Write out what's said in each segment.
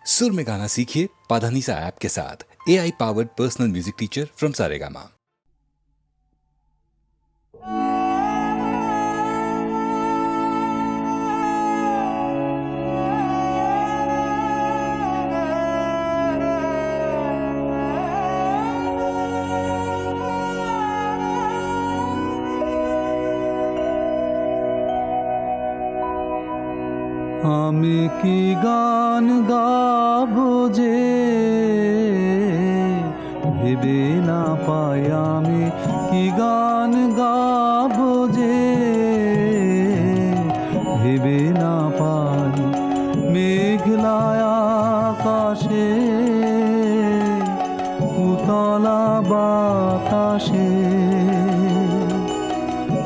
सुर में गाना सीखिए पाधानीसा ऐप के साथ। AI powered personal music teacher from Saregama. আমি কি গান গাবো যে ভেবে না পাই, আমি কি গান গাবো যে ভেবে না পাই। মেঘলায় আকাশে উতলা বাতাসে,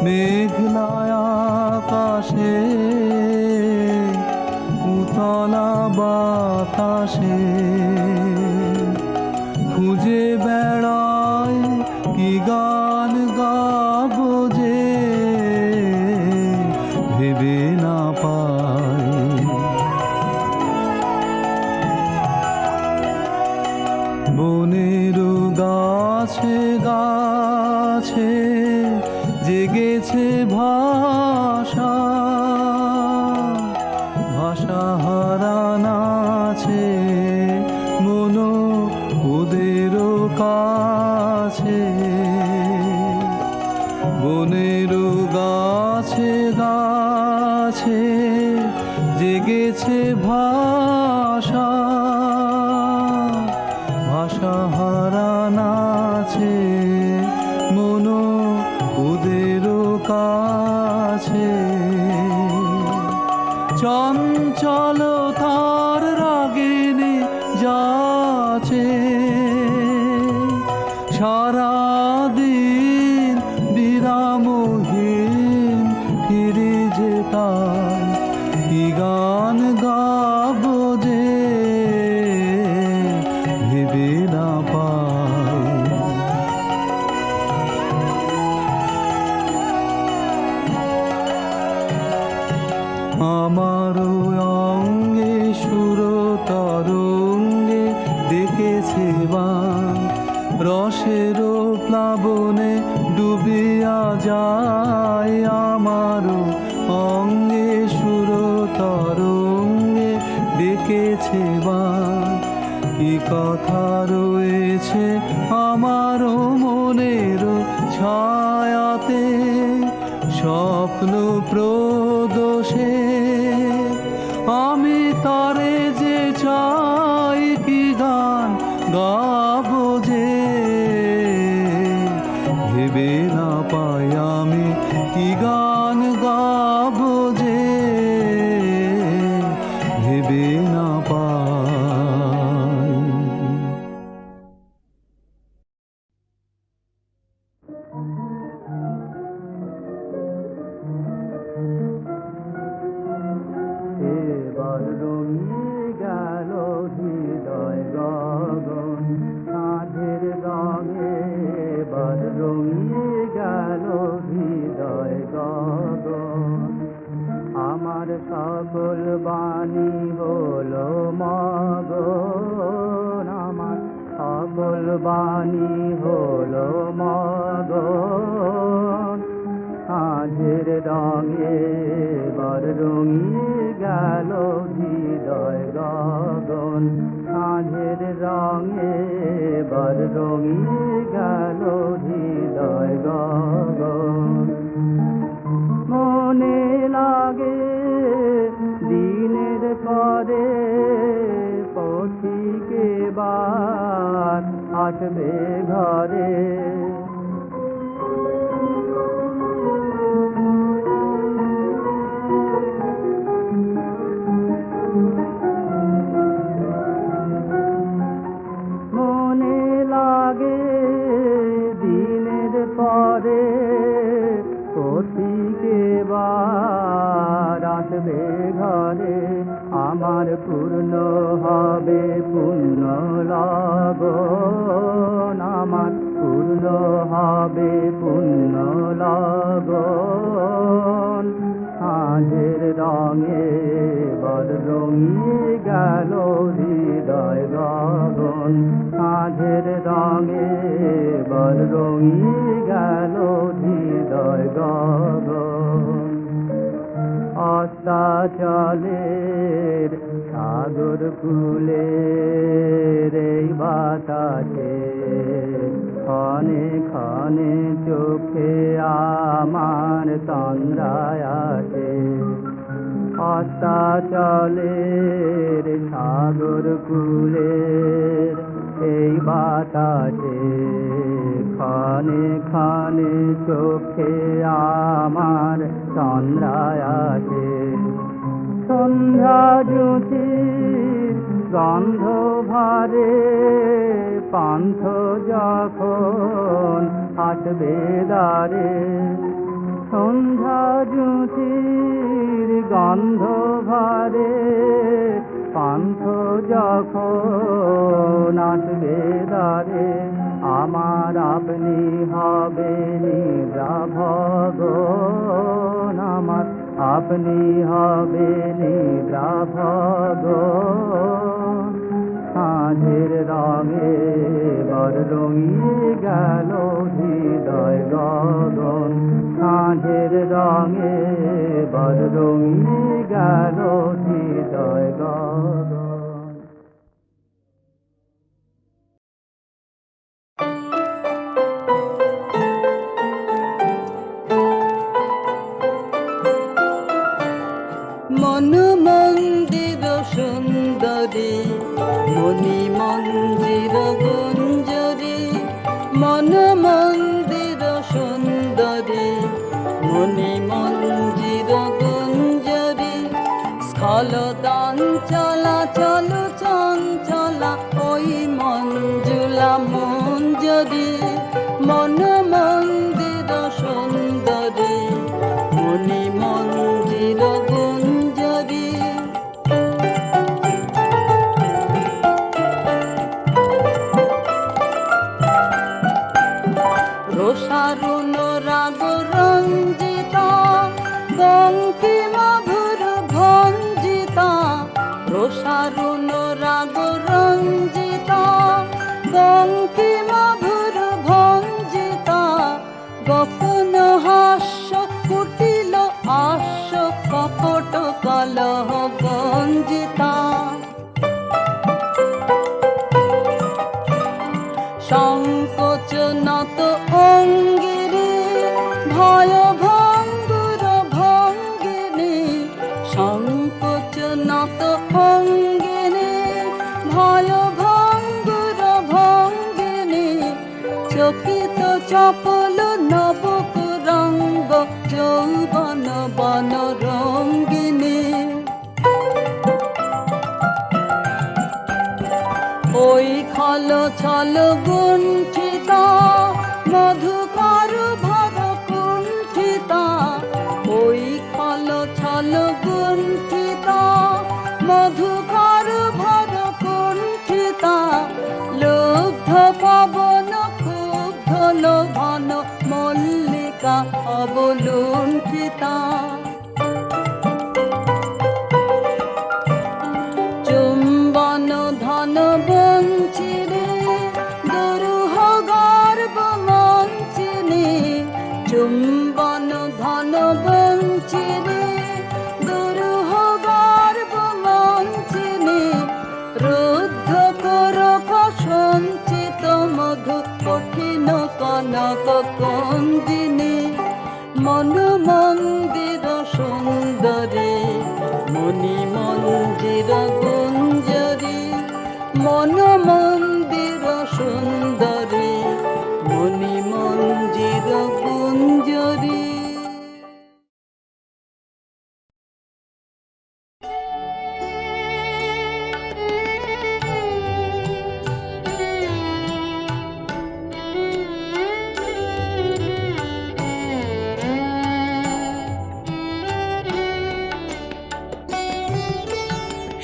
মেঘলায় আকাশে উতলা বাতাসে খুঁজে বেড়ায় কি গান গাবো যে ভেবে না পাই। বনের গাছে গাছে জেগেছে ভাষা, ভাষা হারান আছে মন ওদের কাছে। বনের গাছে গাছে জেগেছে ভাষা, ভাষা হারান আছে মন ওদের কাছে। চঞ্চলতার রাগিনী যাচ্ছে সারাদিন বিরামহীন ফিরে যেতাম। কি গান গাবো যে ভেবে না পাই। আমার অঙ্গে সুর তরঙ্গে ডেকেছে বান, রসের প্লাবনে ডুবিয়া যায়। আমার অঙ্গে সুর তরঙ্গে ডেকেছে বান, কি কথা রয়েছে আমার মনের ছায়াতে স্বপ্ন প্রদোষে। আমি তারে যে চাই কি গান গাবো যে ভেবে না পাই, আমি কি গান গাবো যে ভেবে না পাই। এবার রঙিয়ে গেল হৃদয় গগন সাধের রঙে, এবার রঙিয়ে গেল হৃদয় গগন। আমার সকল বাণী হলো মগন, আমার সকল বাণী হলো মগন। সাধের রঙে এবার রঙিয়ে গেল হৃদয় গগন, সাধের রঙে এবার রঙিয়ে গেল হৃদয় গগন। মনে লাগে দিনের পরে পথিকে বার আসবে ঘরে। মনে লাগে দিনের পরে পথিকে বার আসবে ঘরে। আমার পূর্ণ হবে পুণ্য লগন, আমার পূর্ণ হবে পুণ্য লগন। সাঁঝের রঙে বর রঙিয়ে গেল হৃদয় গগন, সাঁঝের রঙে বর রঙিয়ে গেল হৃদয় গগন। অস্তাচলের সাগর কুলের এই বাতাসে ক্ষণে ক্ষণে চোখে আমার তন্দ্রায় আসে। অস্তাচলের সাগর কুলের এই বাতাসে ক্ষণে ক্ষণে চোখে আমার তন্দ্রায় আসে। সন্ধ্যা জ্যোতির গন্ধ ভারে পান্থ যখন আসবে দ্বারে, সন্ধ্যা জ্যোতির গন্ধ ভারে পান্থ যখন আসবে দ্বারে, আমার আপনি হবে নিদ্রা ভগন, আমার আপনি হবে নিদ্রা ভগন। সাঁঝের রঙে বর রঙিয়ে গেল হৃদয় গগন, সাঁঝের রঙে বর রঙিয়ে গেল হৃদয় গগন। মন মন্দির সুন্দরী মণি মন্দির গুঞ্জরী, মন মন্দির সুন্দরী মণি মন্দির গুঞ্জরী, স্থলদান চলা চল চঞ্চলা ওই মঞ্জুলা মঞ্জরী, মন মন্দির সুন্দরী মণি মন্দির গুঞ্জরী। রোষারুণ রাগ রঞ্জিতা বঙ্কিমা ভুর ভঞ্জিতা, রোষারুণ রাগ রঞ্জিতা বঙ্কিমা ভুর ভঞ্জিতা, গোপন হাস্য কুটিল আস্য কপট কলহ গঞ্জিতা। সংকোচ নত অঙ্গিনী ভয় ভঙ্গুর ভঙ্গিনী, সংকোচ নত অঙ্গিনী ভয় ভঙ্গুর ভঙ্গিনী, চকিত চপল নবকুরঙ্গ যৌবন বন রঙ্গিনী। ওই খল ছল গুণ্ঠিতা মধুকর ভর কুণ্ঠিতা, ওই খল ছল গুণ্ঠিতা মধুকর ভর কুণ্ঠিতা, লুব্ধ পবন ক্ষুব্ধ লোভন মল্লিকা অবলুণ্ঠিতা। চুম্বন ধন বঞ্চিনী দুরূহ গর্ব মঞ্চিনী, চুম্বন ধন বঞ্চিনী দুরূহ গর্ব মঞ্চিনী, রুদ্ধ কোরক সঞ্চিত মধু কঠিন কনক কন্দিনী, মন মন্দির সুন্দরী মণি মন্দির গুঞ্জরী, মন মন্দির সুন্দরী মণি মন্দির গুঞ্জরী।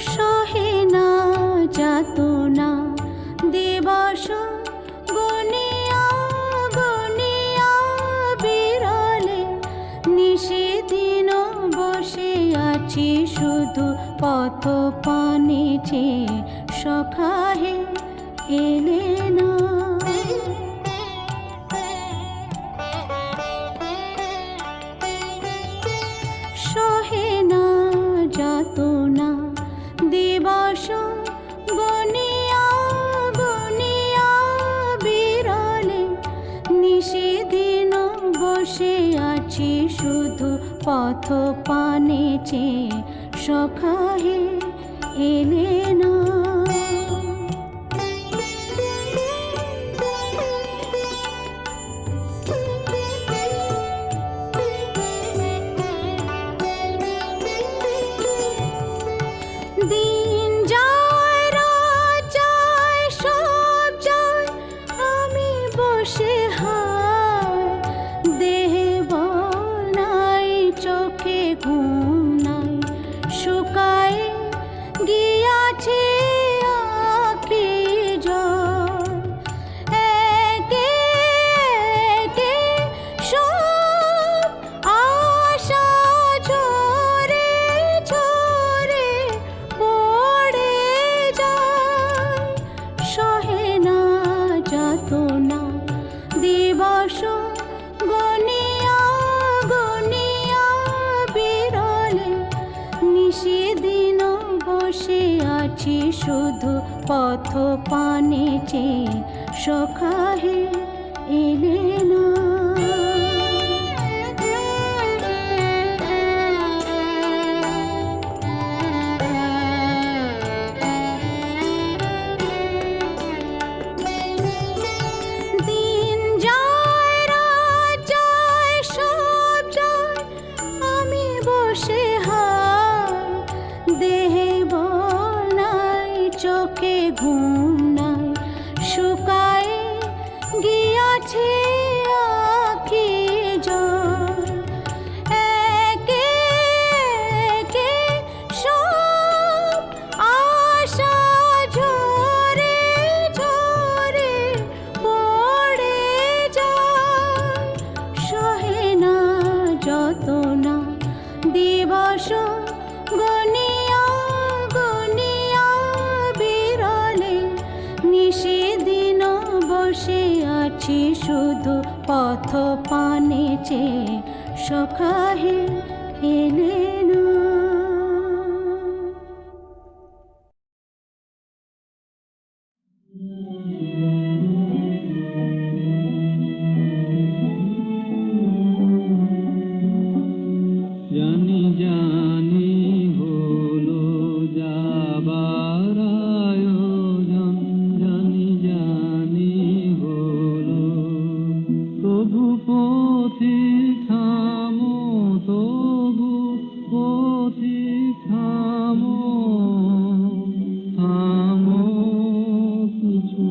সহে না যাতনা সখা হে এলে না। সহে না যাতনা দিবস গনিয়া গনিয়া বিরলে, নিষেদিন বসে আছি শুধু পথ পানে চেয়ে, সখা হে এলে না। দিন যায় রাত যায় সব যায়, আমি বসে হায়, দেহে বল নাই চোখে ঘুম নাই, শুকায় গিয়াছে আঁখি জল। একে একে সব আশা ঝরে ঝরে পড়ে যায়, সহে না যাতনা দিবস গনিয়া গনিয়া বিরলে, নিষেদিন বসে আছি শুধু পথ পানে চেয়ে, সখা হে এলে না। দিন যায় রাত যায় সব যায়, আমি বসে হায়, দেহে বল নাই চোখে ঘুম নাই, শুকায় গিয়াছে আঁখি জল। একে একে সব আশা ঝরে ঝরে পড়ে যায়, সহে না যতনা দিবস গনিয়া গনিয়া বিরলে, নিষেদিন বসে আছি শুধু পথ পানে চেয়ে, সখা হে এলে না। জানি জানি হলো যাবার আয়োজন, জানি জানি হলো, তবু পথিক থামো, তবু পথিক থামো, থামো কিছু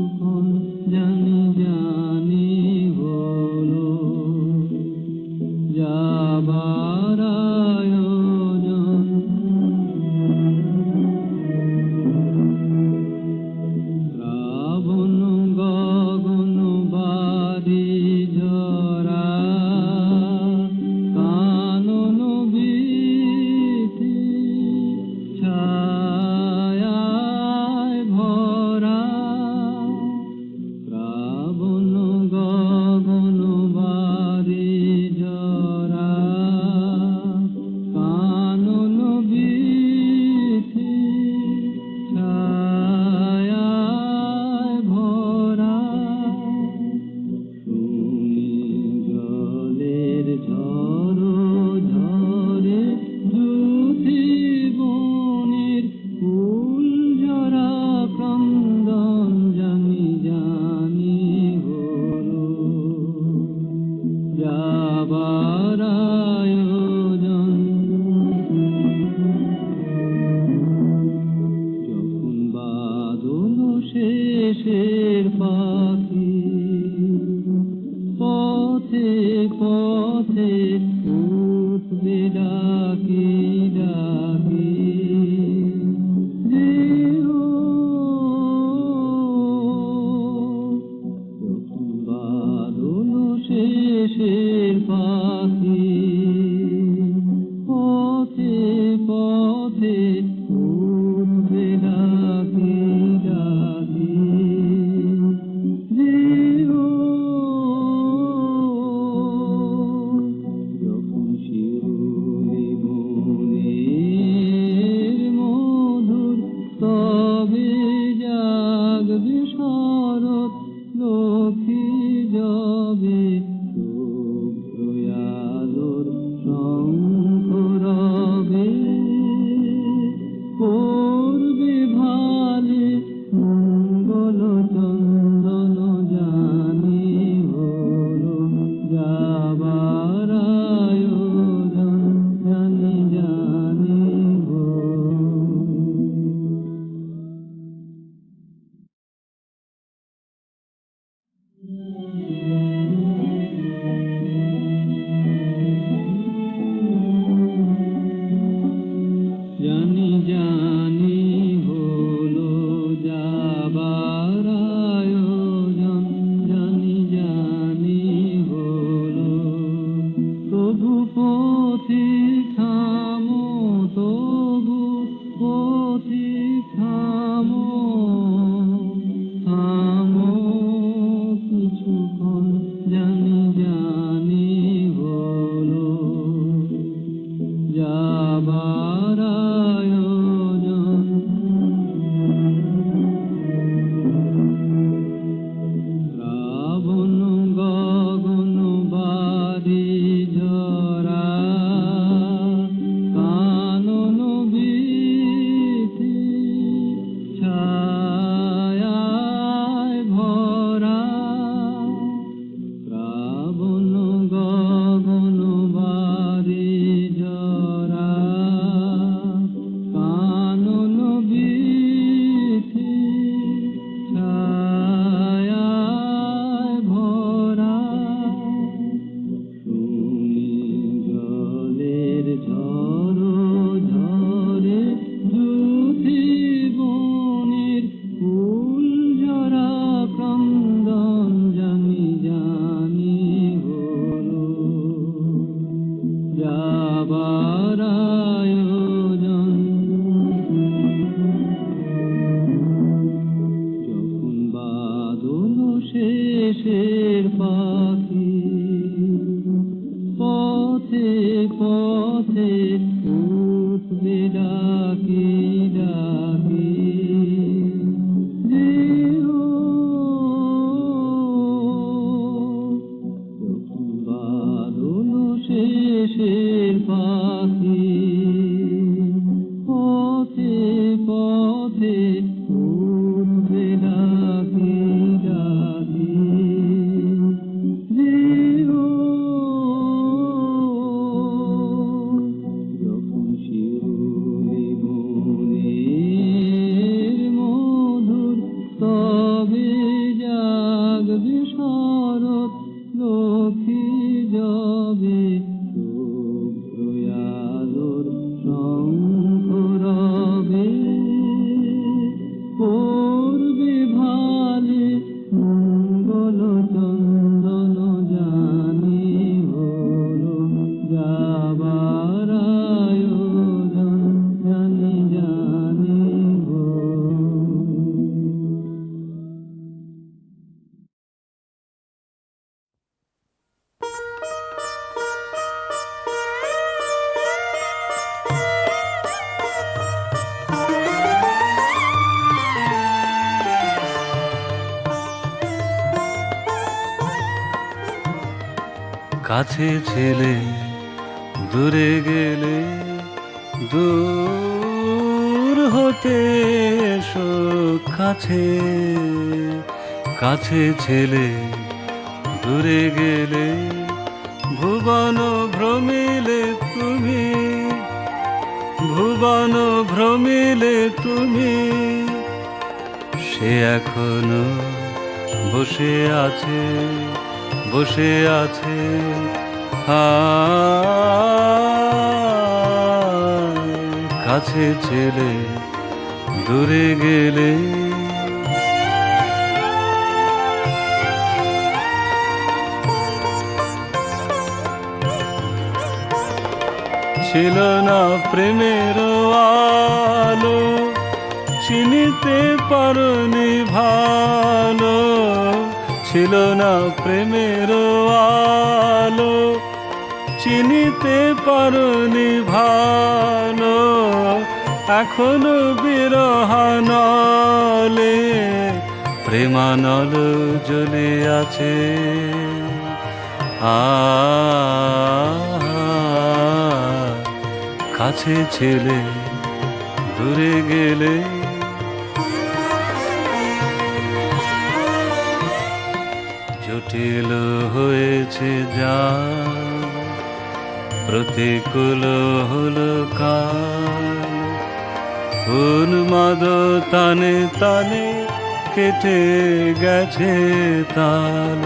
তবে জাগবে শরৎ লক্ষ্মী যাবে শুভ্র আলোর শঙ্খ রবে করবে ভালে মঙ্গল চন্দন জানি হলো যাবার আয়োজন জানি জানি গো। জানি জানি হলো যাবার আয়োজন জানি জানি হলো তবু পথিক থামো তবু পথিক থামো থামো কিছুক্ষণ জানি জানি হলো যাবার আয়োজন। রাবণ গগন বারি ঝরা কানন বীথি ছায়ায় ভরা রাবণ গগন বারি ঝরা কানন বীথি ছায়ায় ভরা শুনি জলের ঝরো ঝরে যুথি বনের ফুল ঝরা ক্রন্দন জানি জানি হলো যাবার আয়োজন। যখন বাদল শেষের পাখি পথে পথে উঠবে ডাকি ডাকি যেও যখন বাদল শেষের পাখি পথে পথে উঠবে ডাকি ডাকি যেও যখন শিউলি বনের মধুর তবে জাগবে শরৎ লক্ষ্মী যাবে শুভ্র আলোর শঙ্খ রবে করবে ভালে মঙ্গল চন্দন জানি হলো যাবার আয়োজন জানি জানি গো। কাছে ছেলে দূরে গেলে দূর হতে এসো কাছে কাছে ছেলে দূরে গেলে ভুবন ভ্রমিলে তুমি ভুবন ভ্রমিলে তুমি সে এখনো বসে আছে বসে আছে কাছে ছেলে দূরে গেলে ছিল না প্রেমের আলো চিনিতে পারনি ভালো ছিল না প্রেমের আলো চিনিতে পারনি ভালো এখনো বিরহানলে প্রেমানল জ্বলে আছে। কাছে ছেলে দূরে গেলে জটিল হয়েছে যা, প্রতিকূল হলো কাল। উন্মাদ তানে তানে কেটে গেছে তাল,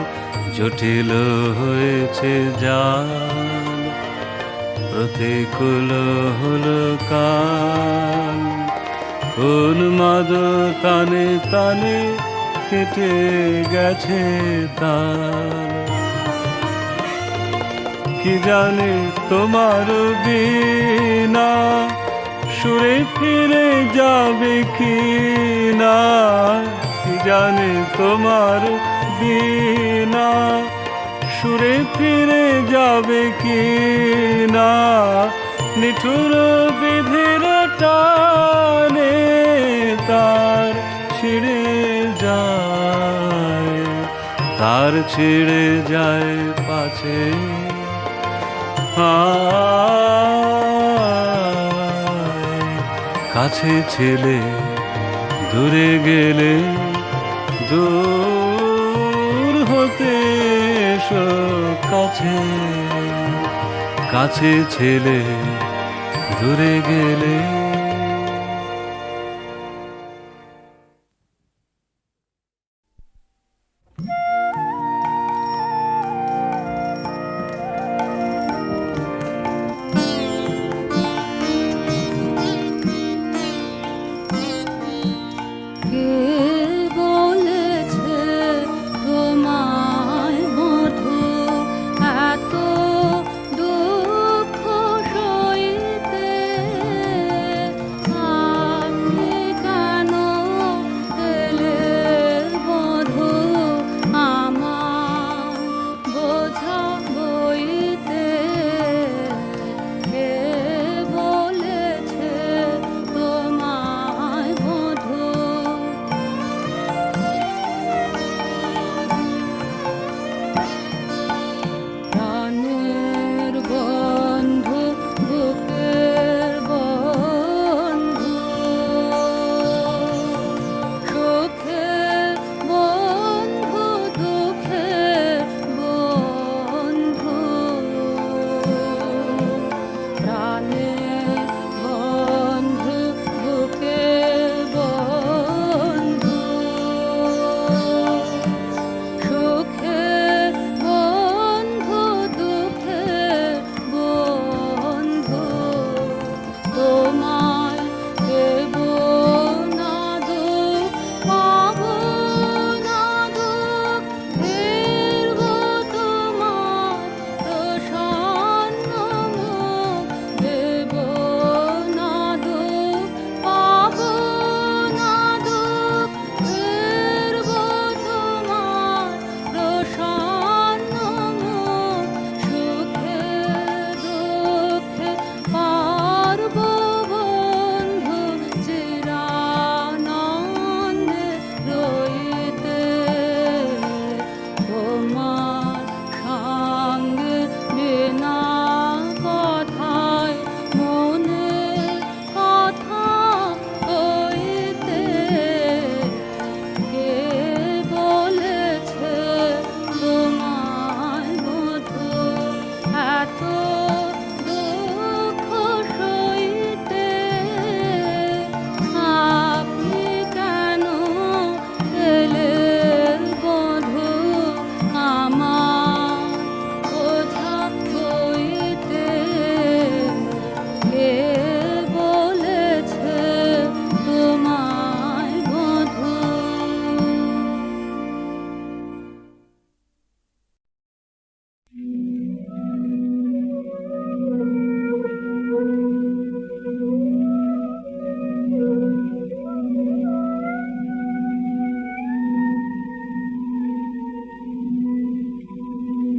জটিল হয়েছে জাল, প্রতিকূল হলো কাল। উন্মাদ তানে তানে কেটে গেছে তাল। কি জানে তোমার বিনা সুরে ফিরে যাবে কি না, কি জানে তোমার বিনা সুরে ফিরে যাবে কি না। নিঠুর বিধির টানে তার ছিঁড়ে যায়, তার ছিঁড়ে যায় পাছে। কাছে ছেলে দূরে গেলে দূর হতে এসো কাছে। কাছে ছেলে দূরে গেলে।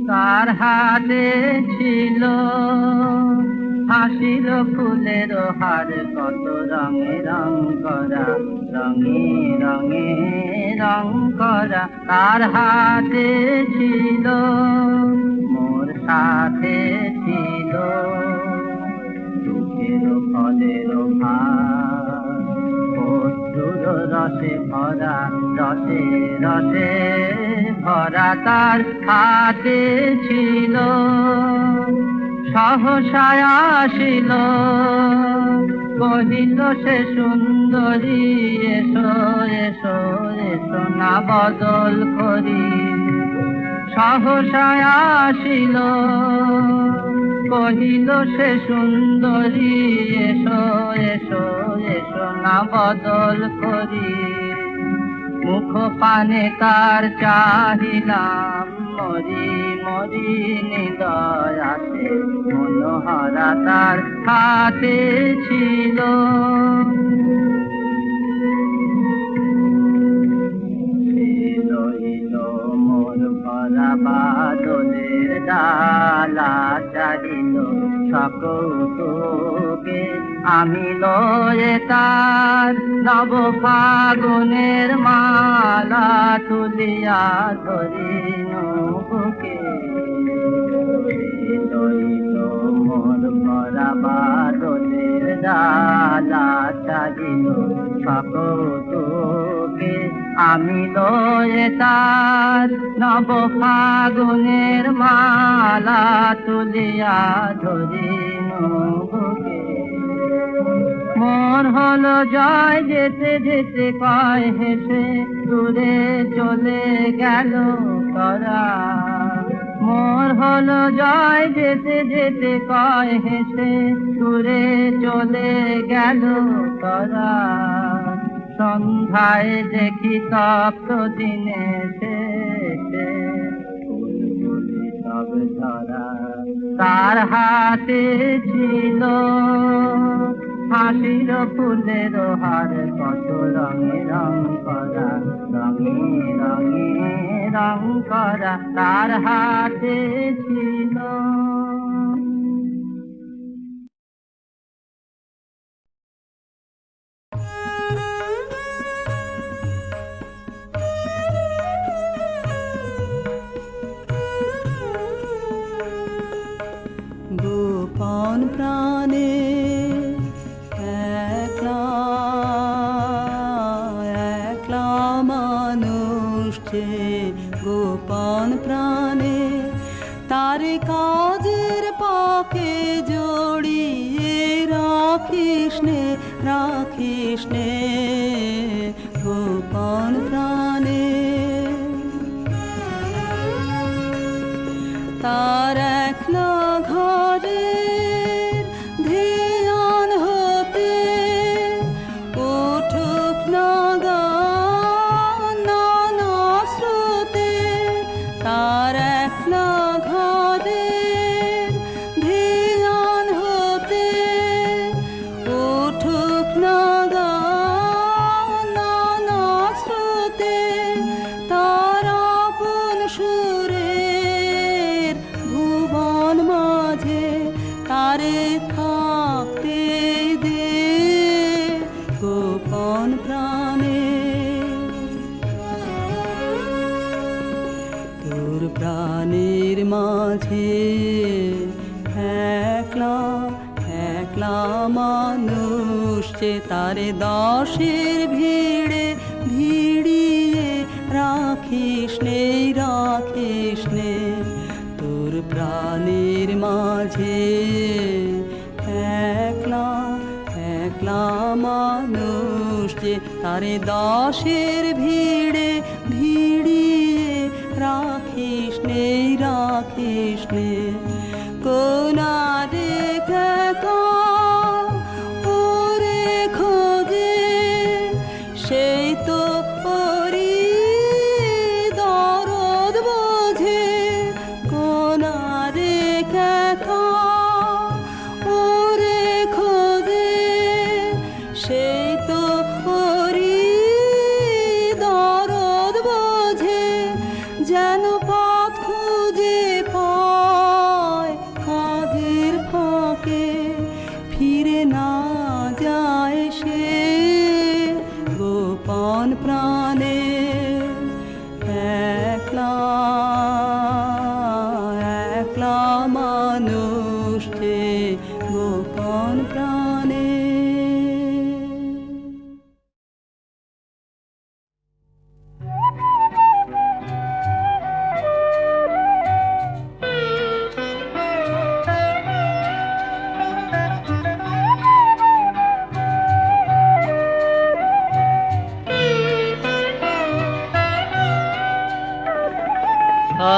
তার হাতে ছিল হাসির ফুলের হার কত রঙে রং করা, রঙে রঙে রং করা। তার হাতে ছিল মোর সাথে ছিল দুঃখের ফলের ভার, অশ্রুর রসে ভরা, রসে রসে ভরা। তার হাতে ছিল সহসায় আসিল, কহিল সে সুন্দরী এসো এসো এসো না বদল করি। সহসায় আসিল, কহিল সে সুন্দরী এসো এসো এসো না বদল করি। মুখ পানে তার চাহিলাম, মরি মরি হৃদয় আসে মনোহরা তার হাতে ছিল। রইল মোর ভরা বাদলের ডালা, চারিল সকৌতুকে আমি লয়ে তার নব ফাগুনের মালা, তুলিয়া ধরিল বুকে। রইল মোর ভরা বাদলের ডালা, চারিল সকৌতুকে আমি লয়ে তার নব ফাগুনের মালা, তুলিয়া ধরিল বুকে। মোর হলো জয় যেতে যেতে কয় হেসে দূরে চলে গেল তারা। মোর হলো জয় যেতে যেতে কয় হেসে দূরে চলে গেল তারা। সন্ধ্যায় দেখি তপ্ত দিনে শেষে ফুলগুলি সব ধরা, তার হাতে ছিল হাসির ফুলের হার কত রঙে রং করা, রঙে রঙে রং করা। তার হাতে ছিল। গোপন প্রাণে একলা একলা মানুষ যে, গোপন প্রাণে তার কাজের পাকে জড়িয়ে রাখিস নে, রাখিস নে গোপন প্রাণে। তার একলা ঘরের ধ্যান হতে উঠুক না গান নানা স্রোতে। তার একলা ঘরের ধ্যান হতে উঠুক না গান নানা স্রোতে। তার আপন সুরের ভুবন মাঝে তারে থাকতে দে গোপন প্রাণে। তোর প্রাণের মাঝে একলা একলা মানুষ যে, তারে দশের ভিড়ে ভিড়িয়ে রাখিস নে, রাখিস নে তোর প্রাণের মাঝে একলা একলা মানুষ যে, তারে দশের ভিড়ে ভিড়িয়ে রাখিস নে, রাখিস নে। কোনা দেখে ওরে খোঁজে সেই তো ওরি দরদ বোঝে। কোনা দেখে ওরে খোঁজে সেই তো ওরি দরদ প্রাণে একলা একলা মানুষ যে গোপন প্রাণে।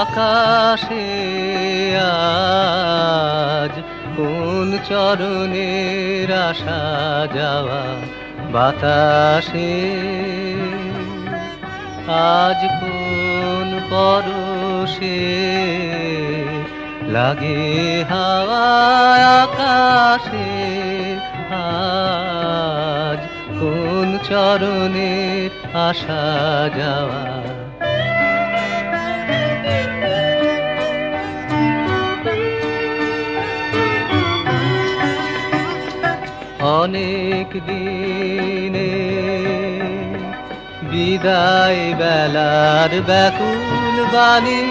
আকাশে আজ কোন চরণের আসা যাওয়া, বাতাসে আজ কোন পরশে লাগে হাওয়া, আকাশে আজ কোন চরণের আসা যাওয়া। অনেক দিনে বিদায় বেলার ব্যাকুল বাণী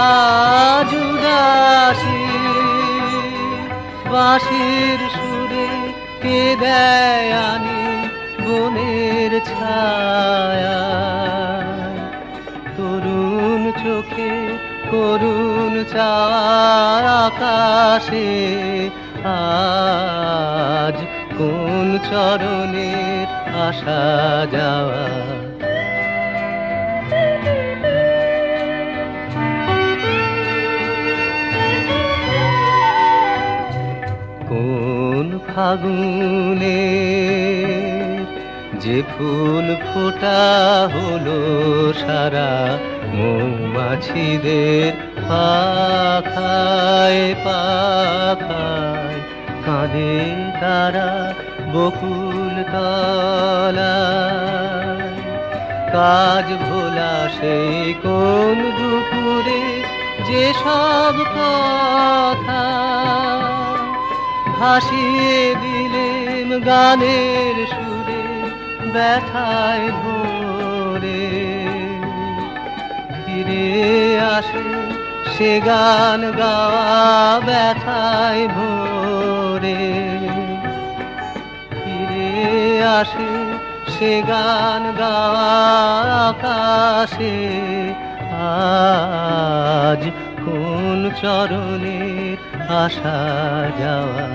আজ উদাসী, বাঁশির সুরে কে দেয় আনি বনের ছায়া, তরুণ চোখে করুণ চাওয়ার আকাশে আজ কোন চরণের আসা যাওয়া। কোন ফাগুনে যে ফুল ফোটা হলো সারা, মৌমাছিদের পাখায় পাখায় কাঁদে তারা বকুল তলায়। কাজ ভোলা সেই কোন দুপুরে যে সব কথা ভাসিয়ে দিলেম গানের সুরে, ব্যথায় ভরে ফিরে আসে সে গান গাওয়া, ব্যথায় ভরে ফিরে আসে সে গান গাওয়া। আকাশে আজ কোন চরণের আসা যাওয়া।